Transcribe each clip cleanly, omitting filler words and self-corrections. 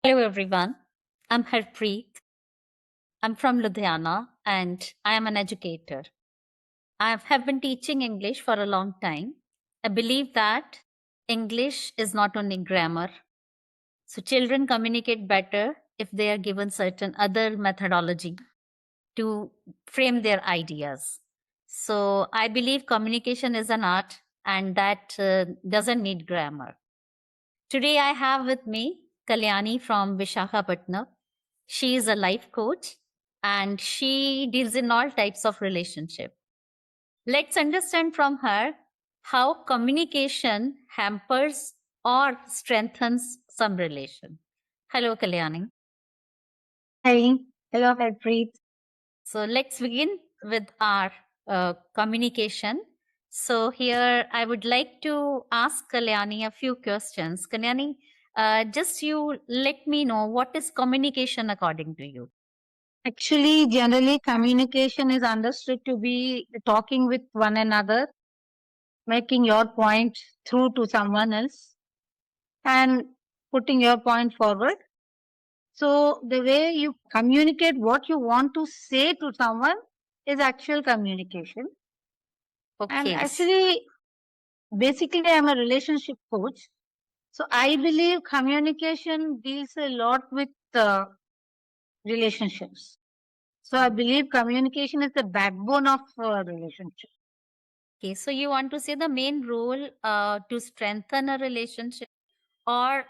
Hello, everyone. I'm Harpreet. I'm from Ludhiana and I am an educator. Have been teaching English for a long time. I believe that English is not only grammar. So, children communicate better if they are given certain other methodology to frame their ideas. So, I believe communication is an art and that doesn't need grammar. Today, I have with me Kalyani from Vishakhapatnam. She is a life coach and she deals in all types of relationship. Let's understand from her how communication hampers or strengthens some relation. Hello, Kalyani. Hi, hello, Harpreet. So let's begin with our communication. So here I would like to ask Kalyani a few questions. Kalyani, just you let me know what is communication according to you? Actually, generally, communication is understood to be talking with one another, making your point through to someone else, and putting your point forward. So, the way you communicate what you want to say to someone is actual communication. And Okay. actually, basically, I'm a relationship coach. So, I believe communication deals a lot with relationships. So I believe communication is the backbone of a relationship. Okay, so you want to say the main role to strengthen a relationship, or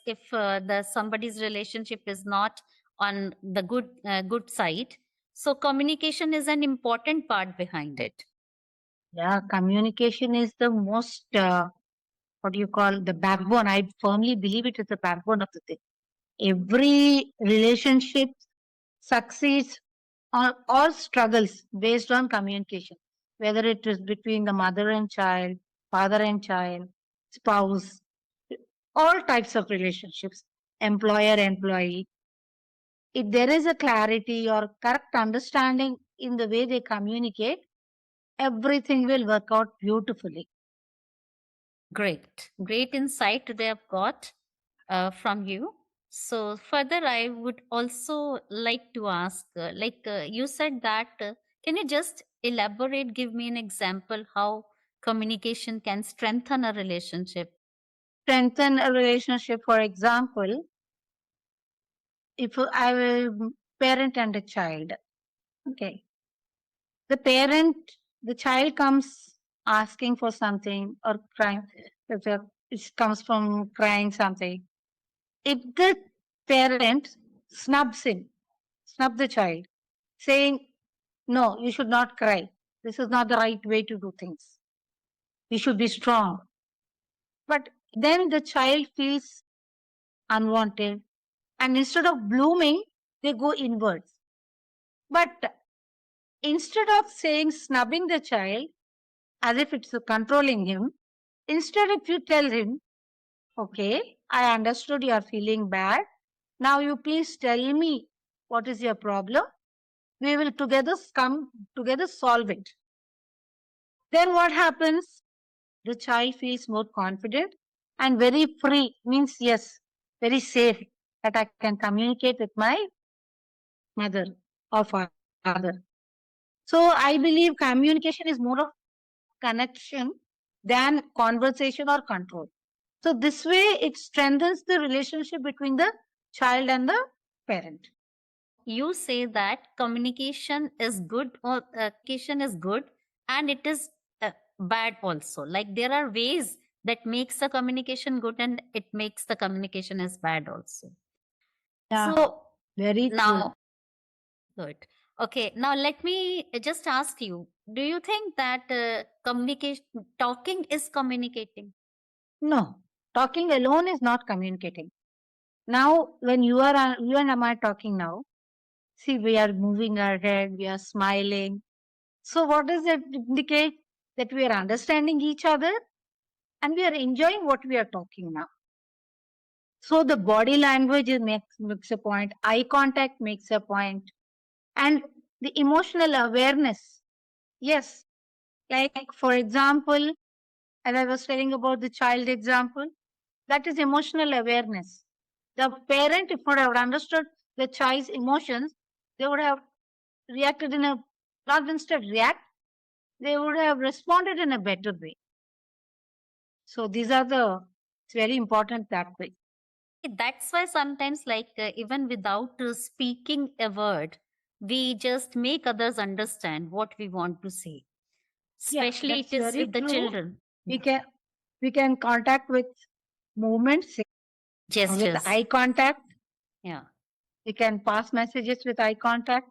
if the somebody's relationship is not on the good side, so communication is an important part behind it. Yeah, communication is the most, what do you call, the backbone. I firmly believe it is the backbone of the thing. Every relationship succeeds or struggles based on communication, whether it is between the mother and child, father and child, spouse, all types of relationships, employer, employee. If there is a clarity or correct understanding in the way they communicate, everything will work out beautifully. Great insight they have got from you. So further, I would also like to ask, you said that, can you just elaborate, give me an example how communication can strengthen a relationship? Strengthen a relationship, for example, if I have a parent and a child, okay, the parent, the child comes asking for something or crying, it comes from crying something. If the parent snubs him, snub the child, saying, no, you should not cry. This is not the right way to do things. You should be strong. But then the child feels unwanted, and instead of blooming, they go inwards. But instead of saying snubbing the child as if it's controlling him, instead if you tell him, okay, I understood you are feeling bad. Now you please tell me what is your problem. We will together come together solve it. Then what happens? The child feels more confident and very free, means yes, very safe, that I can communicate with my mother or father. So I believe communication is more of connection than conversation or control. So this way it strengthens the relationship between the child and the parent. You say that communication is good, or communication is good and it is bad also. Like there are ways that makes the communication good and it makes the communication is bad also. Yeah, So very true. now, good. Okay, now let me just ask you, do you think that communication, talking is communicating? No, talking alone is not communicating. Now, when you and I are talking now, see, we are moving our head, we are smiling. So, what does that indicate? That we are understanding each other and we are enjoying what we are talking now. So, the body language makes a point, eye contact makes a point, and the emotional awareness. Yes, like for example, as I was telling about the child example, that is emotional awareness. The parent, if would have understood the child's emotions, they would have reacted in a, not instead react, they would have responded in a better way. So these are the, it's very important that way. That's why sometimes, like, even without speaking a word, we just make others understand what we want to say. Yeah, Especially it that's is very with the true. children. We can contact with movements, with Gestures. eye contact. Yeah. We can pass messages with eye contact.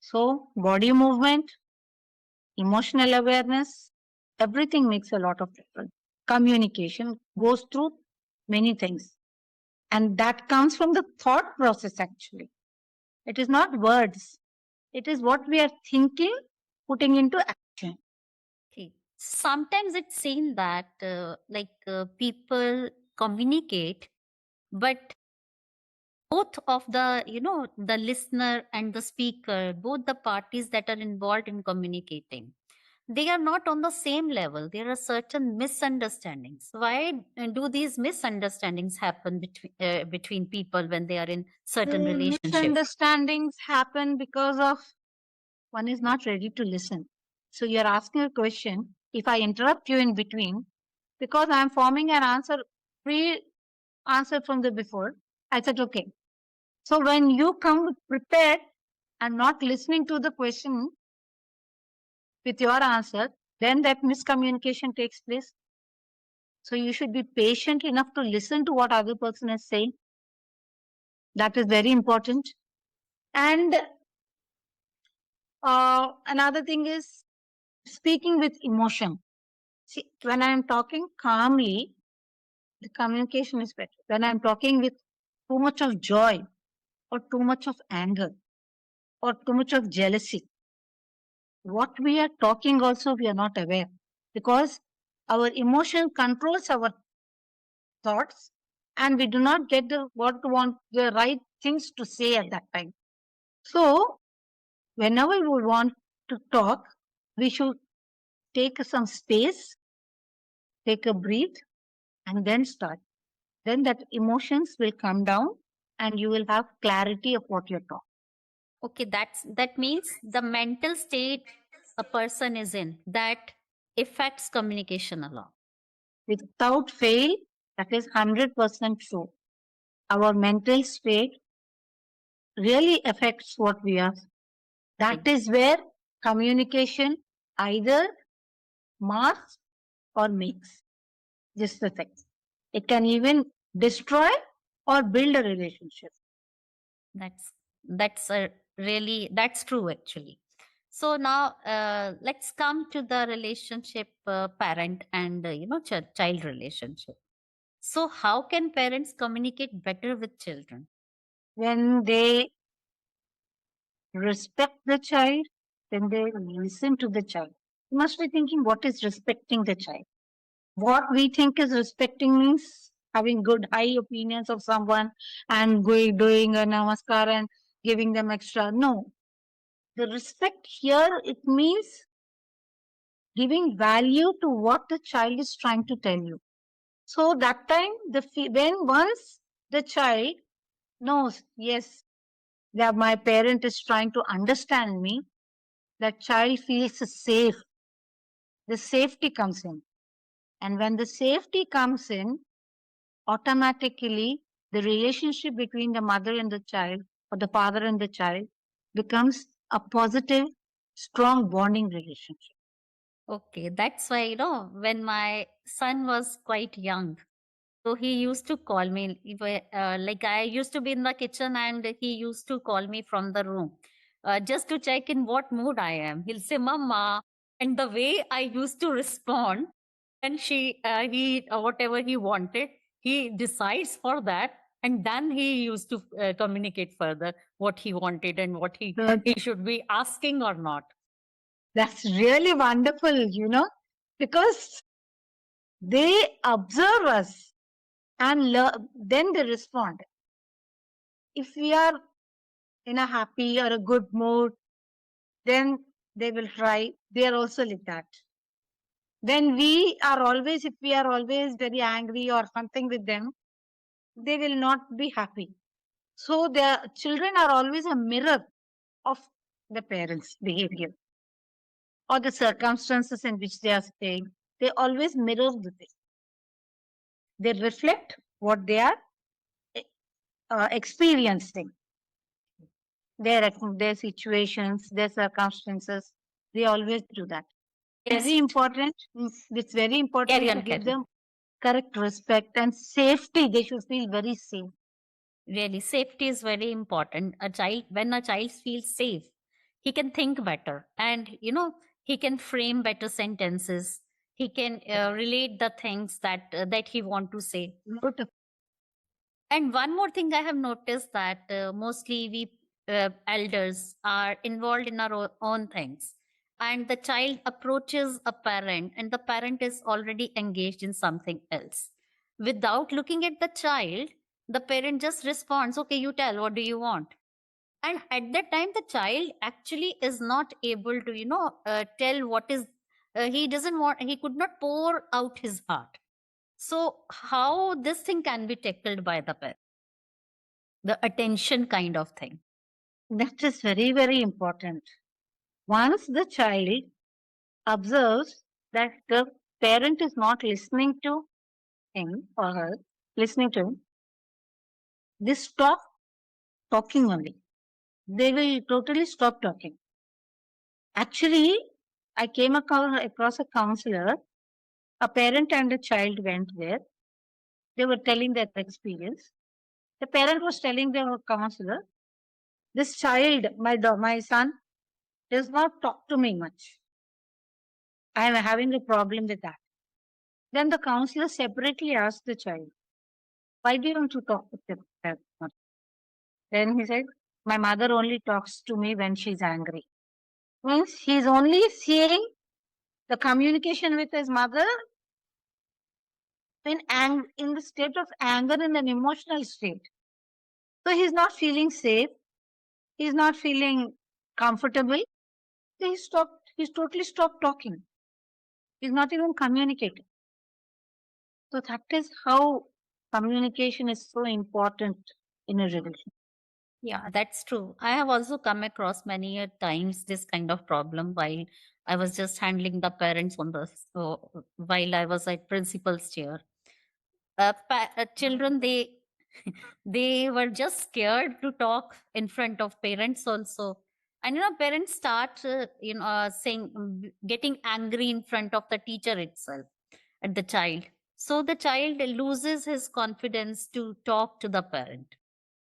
So body movement, emotional awareness, everything makes a lot of difference. Communication goes through many things. And that comes from the thought process actually. It is not words. It is what we are thinking, putting into action. Okay. Sometimes it's seen that people communicate, but both of the listener and the speaker, both the parties that are involved in communicating, they are not on the same level. There are certain misunderstandings. Why do these misunderstandings happen between people when they are in certain relationships? Misunderstandings happen because of one is not ready to listen. So you're asking a question. If I interrupt you in between, because I'm forming an answer, pre answer from the before, I said, okay. So when you come prepared and not listening to the question with your answer, then that miscommunication takes place. So you should be patient enough to listen to what other person is saying. That is very important. And another thing is speaking with emotion. See, when I am talking calmly, the communication is better. When I'm talking with too much of joy or too much of anger or too much of jealousy, what we are talking also we are not aware, because our emotion controls our thoughts and we do not get the what want the right things to say at that time. So whenever we want to talk, we should take some space, take a breath, and then start. Then that emotions will come down and you will have clarity of what you're talking. Okay, that means the mental state a person is in that affects communication a lot. Without fail, that is 100% true. Our mental state really affects what we are. That is where communication either masks or makes. Just the thing. It can even destroy or build a relationship. That's that's a that's true actually. So now let's come to the relationship, parent and child relationship. So how can parents communicate better with children? When they respect the child, then they listen to the child. You must be thinking, what is respecting the child? What we think is respecting means having good high opinions of someone and going doing a namaskar and giving them extra. No, the respect here it means giving value to what the child is trying to tell you. So that time, when once the child knows, yes, that my parent is trying to understand me, that child feels safe. The safety comes in. And when the safety comes in, automatically the relationship between the mother and the child or the father and the child becomes a positive, strong bonding relationship. Okay, that's why when my son was quite young, so he used to call me, like I used to be in the kitchen and he used to call me from the room, just to check in what mood I am. He'll say, "Mama," and the way I used to respond, and he whatever he wanted, he decides for that, and then he used to communicate further what he wanted and what he should be asking or not. That's really wonderful, because they observe us and then they respond. If we are in a happy or a good mood, then they will try. They are also like that. Then if we are always very angry or something with them, they will not be happy. So their children are always a mirror of the parents' behavior or the circumstances in which they are staying. They always mirror the thing. They reflect what they are experiencing, their situations, their circumstances. They always do that. Very important. It's very important Carry to on, give carry. them correct respect and safety. They should feel very safe. Really, safety is very important. When a child feels safe, he can think better, and he can frame better sentences. He can relate the things that he want to say. Good. And one more thing I have noticed, that mostly we elders are involved in our own things. And the child approaches a parent, and the parent is already engaged in something else. Without looking at the child, the parent just responds, okay, you tell, what do you want? And at that time, the child actually is not able to, tell what is, he doesn't want, he could not pour out his heart. So, how this thing can be tackled by the parent? The attention kind of thing. That is very, very important. Once the child observes that the parent is not listening to him or her, listening to him, they stop talking only. They will totally stop talking. Actually, I came across a counselor. A parent and a child went there. They were telling their experience. The parent was telling the counselor, this child, my son, does not talk to me much. I am having a problem with that. Then the counselor separately asked the child, why do you want to talk with the parent? Then he said, my mother only talks to me when she's angry. Means he's only seeing the communication with his mother in the state of anger, in an emotional state. So he's not feeling safe. He's not feeling comfortable. He's totally stopped talking. He's not even communicating. So that is how communication is so important in a relationship. Yeah, that's true. I have also come across many a times this kind of problem while I was just handling the parents on the while I was at principal's chair. Children, they were just scared to talk in front of parents also. And parents start saying, getting angry in front of the teacher itself at the child. So the child loses his confidence to talk to the parent.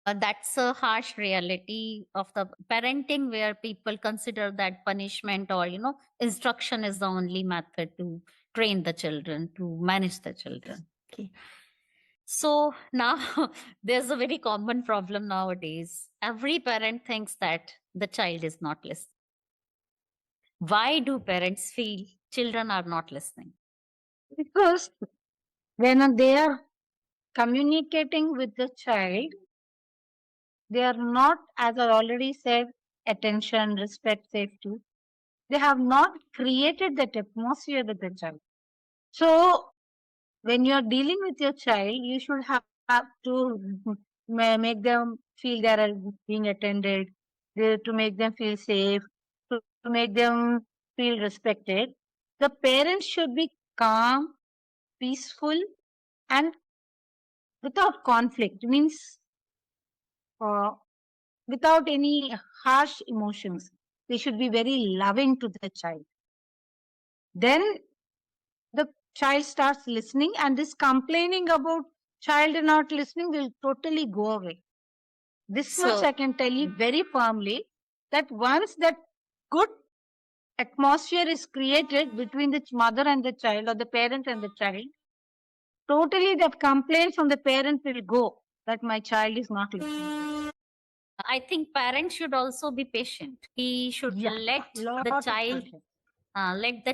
That's a harsh reality of the parenting, where people consider that punishment or instruction is the only method to train the children, to manage the children. Okay. So now there's a very common problem nowadays. Every parent thinks that the child is not listening. Why do parents feel children are not listening? Because when they are communicating with the child, they are not, as I already said, attention, respect, safety. They have not created that atmosphere with the child. So when you're dealing with your child, you should have to make them feel they are being attended, to make them feel safe, to make them feel respected. The parents should be calm, peaceful, and without conflict. Means uh, without any harsh emotions. They should be very loving to the child. Then the child starts listening, and this complaining about child not listening will totally go away. This much I can tell you very firmly, that once that good atmosphere is created between the mother and the child, or the parent and the child, totally that complaint from the parent will go that my child is not listening. I think parents should also be patient. He should let the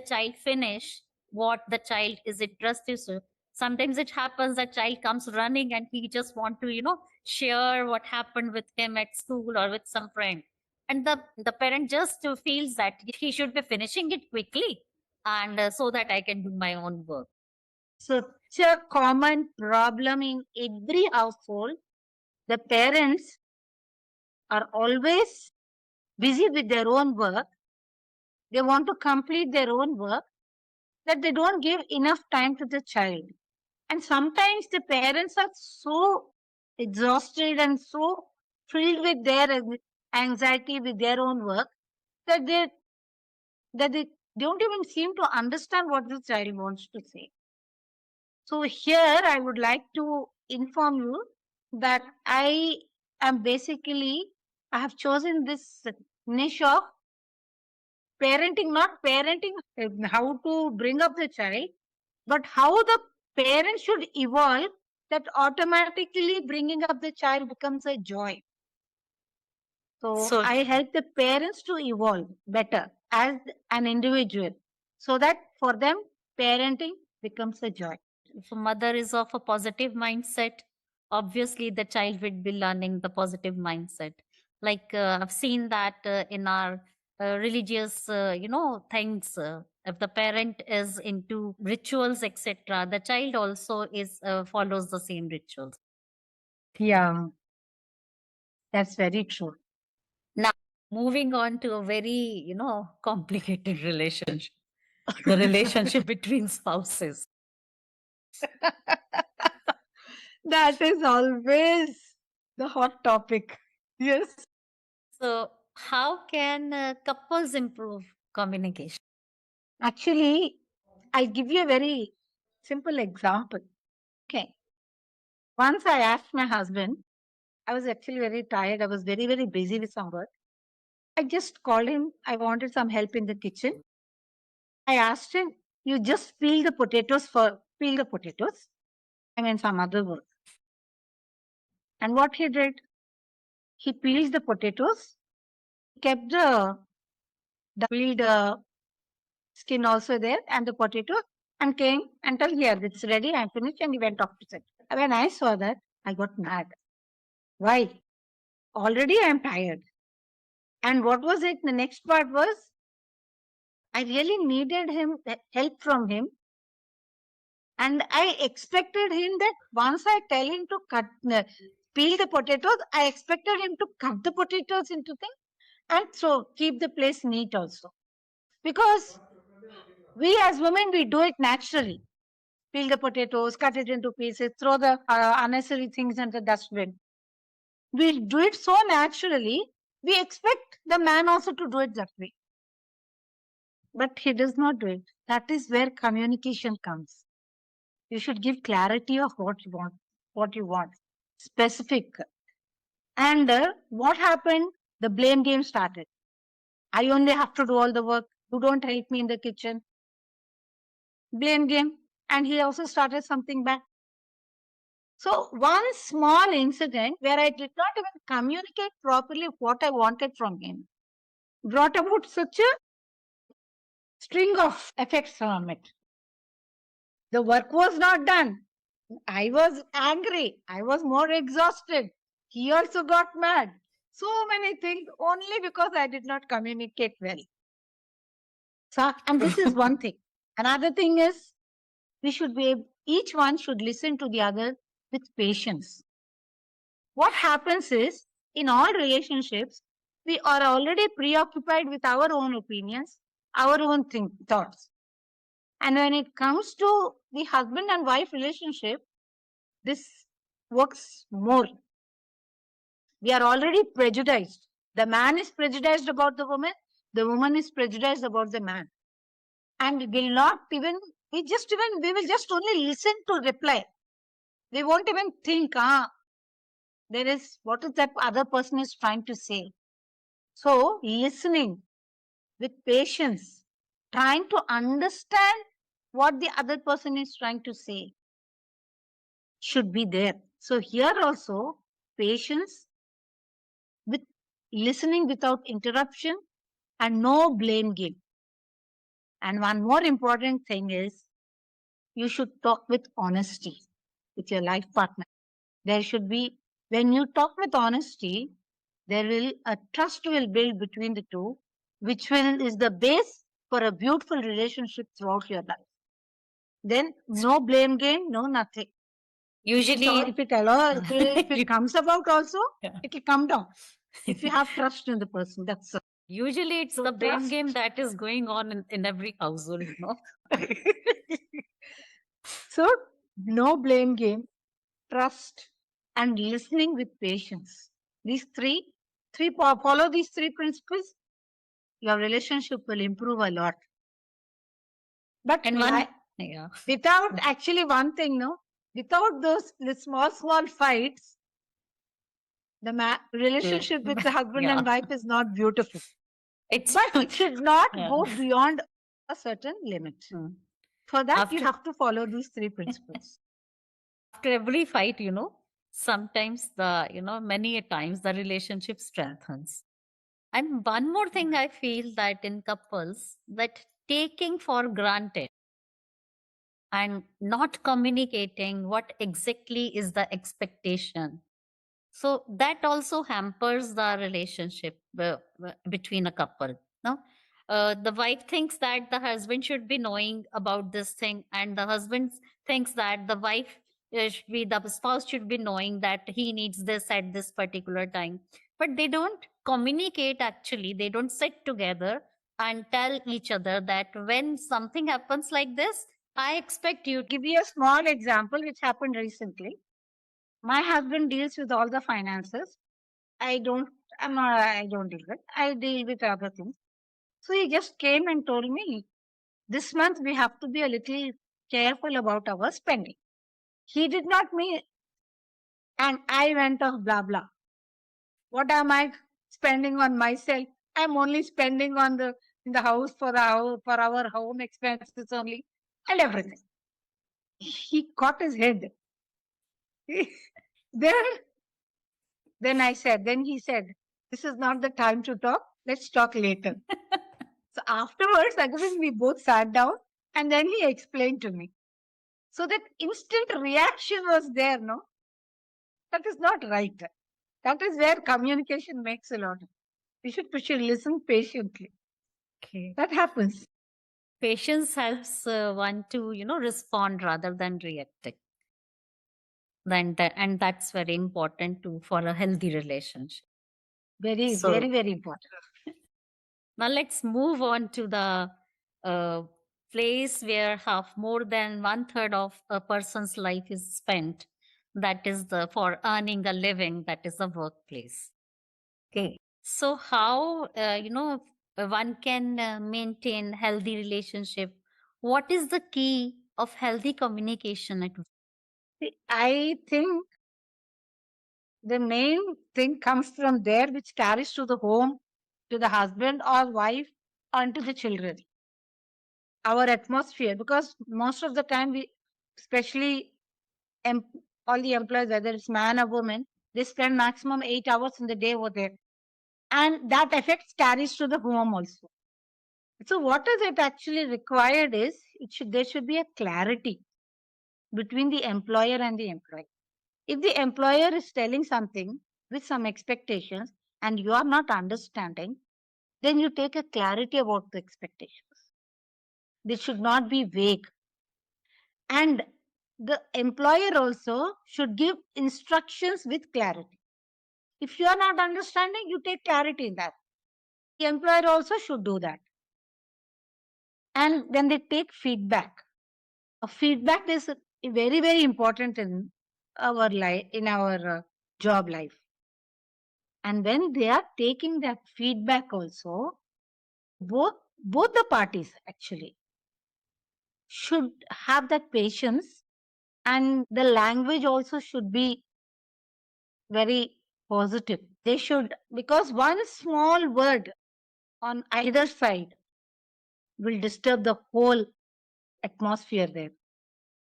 child finish what the child is interested in. Sometimes it happens that child comes running and he just want to share what happened with him at school or with some friend, and the parent just feels that he should be finishing it quickly, and so that I can do my own work. So It's a common problem in every household. The parents are always busy with their own work. They want to complete their own work, that they don't give enough time to the child. And sometimes the parents are so exhausted and so filled with their anxiety with their own work that they don't even seem to understand what the child wants to say. So here I would like to inform you that I have chosen this niche of parenting, not parenting how to bring up the child, but how the parent should evolve, that automatically bringing up the child becomes a joy. So So I help the parents to evolve better as an individual, so that for them parenting becomes a joy. if a mother is of a positive mindset, obviously the child will be learning the positive mindset. Like I've seen that in our religious, things. If the parent is into rituals, etc., the child also is follows the same rituals. Yeah, that's very true. Now, moving on to a very, complicated relationship, the relationship between spouses. That is always the hot topic. Yes. So, how can couples improve communication? Actually, I'll give you a very simple example. Okay. Once I asked my husband, I was actually very tired. I was very, very busy with some work. I just called him. I wanted some help in the kitchen. I asked him, you just peel the potatoes. I mean, some other work. And what he did, he peeled the potatoes, kept the peeled skin also there and the potato, and came and told, here, it's ready. I'm finished. And he went off to sit. When I saw that, I got mad. Why? Already I'm tired. And what was it? The next part was, I really needed help from him. And I expected him that once I tell him to peel the potatoes, I expected him to cut the potatoes into things and so keep the place neat also. Because we as women, we do it naturally. Peel the potatoes, cut it into pieces, throw the unnecessary things into the dustbin. We do it so naturally, we expect the man also to do it that way. But he does not do it. That is where communication comes. You should give clarity of what you want, specific. And what happened? The blame game started. I only have to do all the work. You don't help me in the kitchen. Blame game. And he also started something bad. So one small incident where I did not even communicate properly what I wanted from him brought about such a string of effects from it. The work was not done. I was angry. I was more exhausted. He also got mad. So many things only because I did not communicate well. So, and this is one thing. Another thing is each one should listen to the other with patience. What happens is, in all relationships, we are already preoccupied with our own opinions, our own thoughts. And when it comes to the husband and wife relationship, this works more. We are already prejudiced. The man is prejudiced about the woman is prejudiced about the man. And will not even, we will just only listen to reply. We won't even think, what is that other person is trying to say. So listening with patience, trying to understand what the other person is trying to say should be there. So here also, patience with listening without interruption and no blame game. And one more important thing is, you should talk with honesty with your life partner. There should be, when you talk with honesty, a trust will build between the two, which is the base for a beautiful relationship throughout your life. then no blame game, no nothing. Usually, So if it comes about also, yeah. it will come down. If you have trust in the person, that's all. Usually it's So the blame trust. game that is going on in every household, you know. So no blame game, trust, and listening with patience. These follow these three principles, your relationship will improve a lot. But And one, yeah, without actually one thing, no, without the small fights, the relationship with the husband yeah, and wife is not beautiful. it's But it should not yeah. go beyond a certain limit. For that, you After have to follow these three principles. after every fight, you know, sometimes many a times the relationship strengthens. And one more thing I feel that in couples, that taking for granted and not communicating what exactly is the expectation, so that also hampers the relationship between a couple, no. The wife thinks that the husband should be knowing about this thing, and the husband thinks that the wife the spouse should be knowing that he needs this at this particular time, but they don't communicate. Actually, they don't sit together and tell each other that when something happens like this, I expect you to. Give you a small example which happened recently. My husband deals with all the finances. I don't. I don't deal with. I deal with other things. So he just came and told me, this month we have to be a little careful about our spending. He did not mean, and I went off blah blah. What am I spending on myself? I'm only spending on the in the house for our home expenses only and everything. He caught his head. then then he said, this is not the time to talk. Let's talk later. So afterwards, again, we both sat down and then he explained to me. So that instant reaction was there, no? That is not right. That is where communication makes a lot. We should listen patiently. Okay. That happens. Patience helps one to respond rather than reacting. And that's very important too for a healthy relationship. Very, So very, very important. now let's move on to the uh, place where half more than one third of a person's life is spent. That is the for earning a living. That is the workplace. Okay. So how one can maintain healthy relationship? What is the key of healthy communication at work? See, I think the main thing comes from there, which carries to the home, to the husband or wife, and to the children. Our atmosphere, because most of the time we, especially all the employees, whether it's man or woman, they spend maximum 8 hours in the day over there, and that effect carries to the home also. So what is it actually required is there should be a clarity between the employer and the employee. If the employer is telling something with some expectations and you are not understanding, then you take a clarity about the expectations. They should not be vague. And the employer also should give instructions with clarity. If you are not understanding, you take clarity in that. The employer also should do that. And then they take feedback. Feedback is very, very important in our life, in our job life. And when they are taking that feedback also, both the parties actually should have that patience, and the language also should be very positive. They should, because one small word on either side will disturb the whole atmosphere there.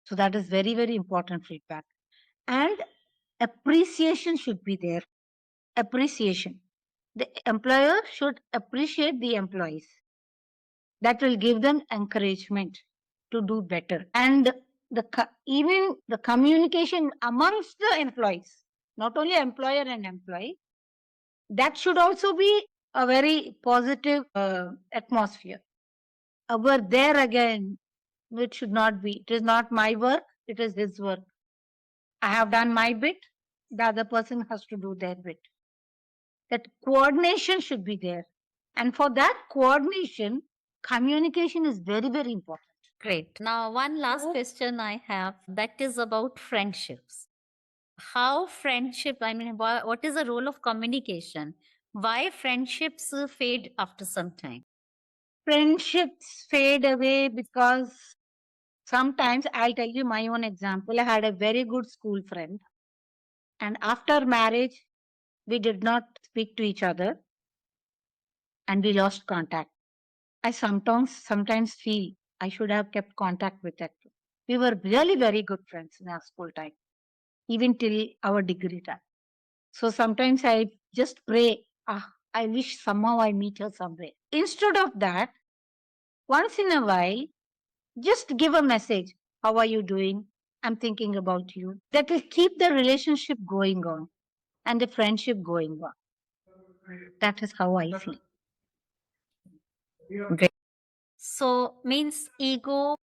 So that is very, very important feedback. And appreciation should be there. Appreciation. The employer should appreciate the employees. That will give them encouragement to do better. And even the communication amongst the employees, not only employer and employee, that should also be a very positive atmosphere. There again, It should not be. It is not my work, it is his work. I have done my bit, the other person has to do their bit. That coordination should be there. And for that coordination, communication is very, very important. Great. Now, one last question I have that is about friendships. How friendship, I mean, what is the role of communication? Why friendships fade after some time? Friendships fade away because sometimes I'll tell you my own example. I had a very good school friend, and after marriage, we did not speak to each other and we lost contact. I sometimes feel I should have kept contact with that. We were really very good friends in our school time, even till our degree time. So sometimes I just pray, I wish somehow I meet her somewhere. Instead of that, once in a while, just give a message. How are you doing? I'm thinking about you. That will keep the relationship going on and the friendship going on. That is how I feel. Great. So, means ego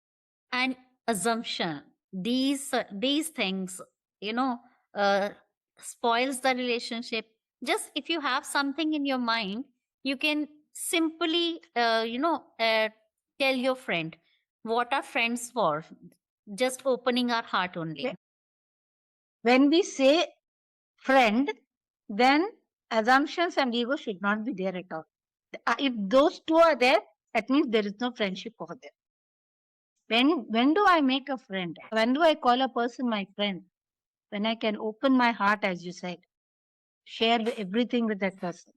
and assumption, these things, you know, uh, spoils the relationship. Just if you have something in your mind, you can simply tell your friend. What are friends for? Just opening our heart only. When we say friend, then assumptions and ego should not be there at all. If those two are there, that means there is no friendship over there. When do I make a friend? When do I call a person my friend? When I can open my heart, as you said, share everything with that person.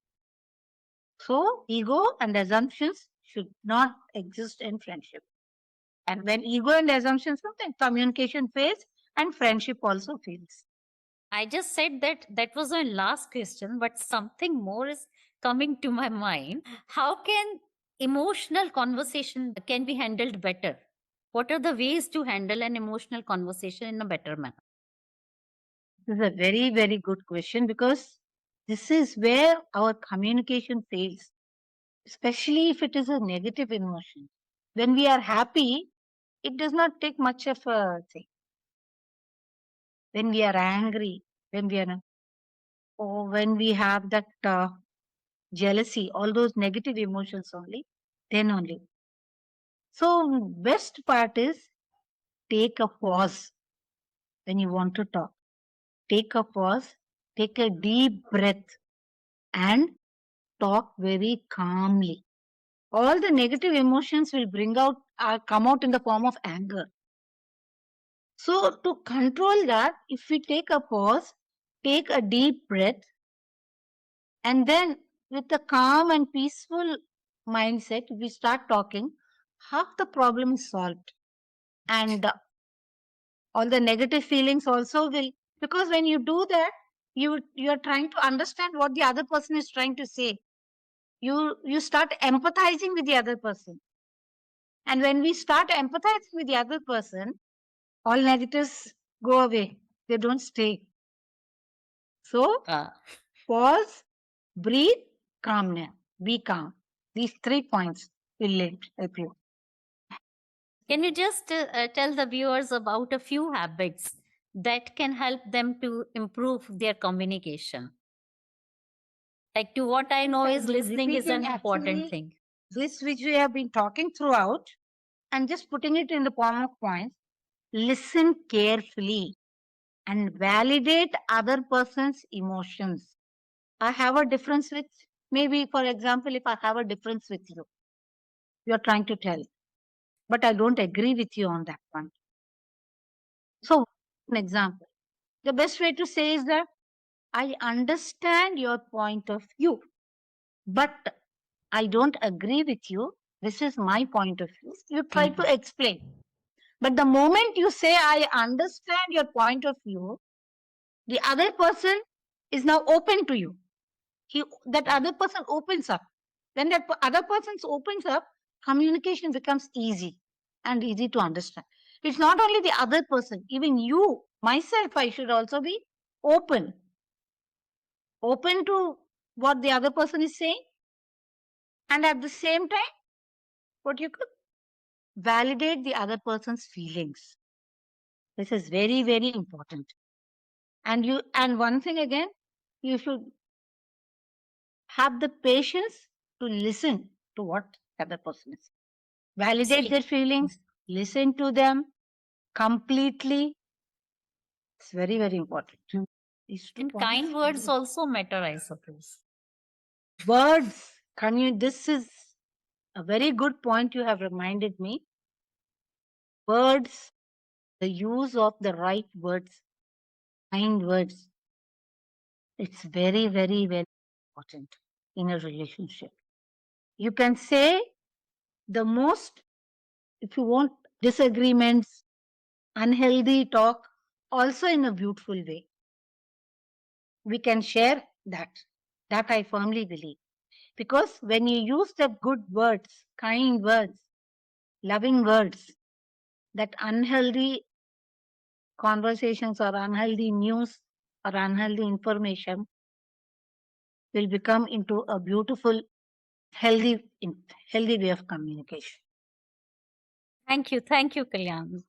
So ego and assumptions should not exist in friendship. And when ego and assumptions come, then communication fails and friendship also fails. I just said that that was my last question, but something more is coming to my mind. How can emotional conversation can be handled better? What are the ways to handle an emotional conversation in a better manner? This is a very, very good question because this is where our communication fails, especially if it is a negative emotion. When we are happy, it does not take much of a thing. When we are angry, when we are, or when we have that jealousy, all those negative emotions only, then only. So, best part is take a pause when you want to talk. Take a pause, take a deep breath, and talk very calmly. All the negative emotions will come out in the form of anger. So, to control that, if we take a pause, take a deep breath, and then with a calm and peaceful mindset, we start talking, half the problem is solved. And all the negative feelings also will, because when you do that, you're trying to understand what the other person is trying to say. You start empathizing with the other person. And when we start empathizing with the other person, all negatives go away. They don't stay. So pause, breathe, calm down. Be calm. These 3 points will help you. Can you just tell the viewers about a few habits that can help them to improve their communication? Like, to what I know is listening is an important thing. This which we have been talking throughout and just putting it in the form of points. Listen carefully and validate other person's emotions. I have a difference with, maybe for example, if I have a difference with you, you're trying to tell, but I don't agree with you on that one. So, an example, the best way to say is that I understand your point of view, but I don't agree with you. This is my point of view. You try to explain. But the moment you say, I understand your point of view, the other person is now open to you. That other person opens up. When that other person opens up, communication becomes easy and easy to understand. It's not only the other person, even you, myself, I should also be open. Open to what the other person is saying. And at the same time, what you could validate the other person's feelings. This is very, very important. And one thing again, you should have the patience to listen to what the other person is. Validate their feelings, listen to them completely. It's very, very important. These 2 And points. kind words also matter, I suppose. Words. This is a very good point you have reminded me. Words, the use of the right words, kind words. It's very, very, very important in a relationship. You can say the most, if you want, disagreements, unhealthy talk, also in a beautiful way. We can share that. That I firmly believe. Because when you use the good words, kind words, loving words, that unhealthy conversations or unhealthy news or unhealthy information will become into a beautiful, healthy way of communication. Thank you, Kalyani.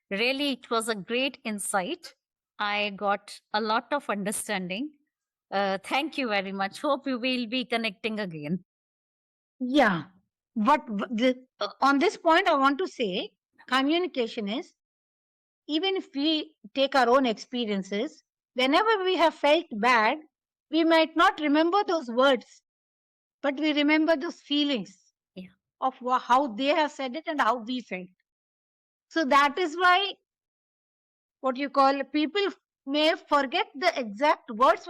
Really, it was a great insight. I got a lot of understanding. Thank you very much. Hope we will be connecting again. Yeah. On this point, I want to say communication is, even if we take our own experiences, whenever we have felt bad, we might not remember those words, but we remember those feelings of how they have said it and how we felt. So that is why what you call people may forget the exact words